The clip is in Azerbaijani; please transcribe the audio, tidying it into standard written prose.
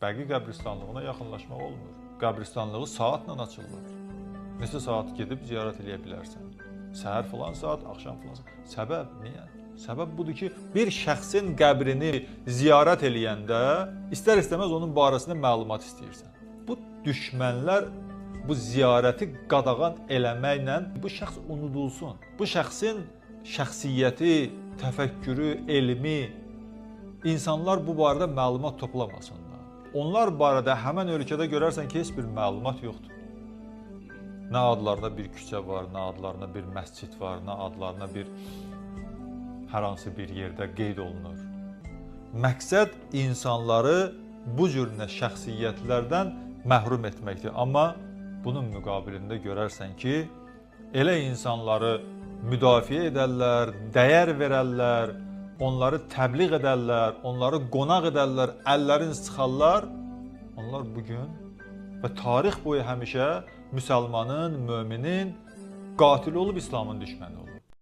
Bəqi qəbristanlığına yaxınlaşmaq olmur. Qəbristanlığı saatla açırlar. Neçə saat gedib ziyarət edə bilərsən. Səhər filan saat, axşam filan saat. Səbəb niyə? Səbəb budur ki, bir şəxsin qəbrini ziyarət eləyəndə istər-istəməz onun barəsində məlumat istəyirsən. Bu düşmənlər bu ziyarəti qadağan eləməklə bu şəxs unudulsun. Bu şəxsin şəxsiyyəti, təfəkkürü, elmi, insanlar bu barədə məlumat toplamasınlar. Onlar barədə həmən ölkədə görərsən ki, heç bir məlumat yoxdur. Nə adlarına bir küçə var, nə adlarına bir məscid var, nə adlarına bir hər hansı bir yerdə qeyd olunur. Məqsəd insanları bu cür şəxsiyyətlərdən məhrum etməkdir. Amma bunun müqabilində görərsən ki, elə insanları müdafiə edərlər, dəyər verərlər, onları təbliğ edərlər, onları qonaq edərlər, əllərini sıxarlar. Onlar bugün və tarix boyu həmişə müsəlmanın, möminin qatili olub İslamın düşməni olur.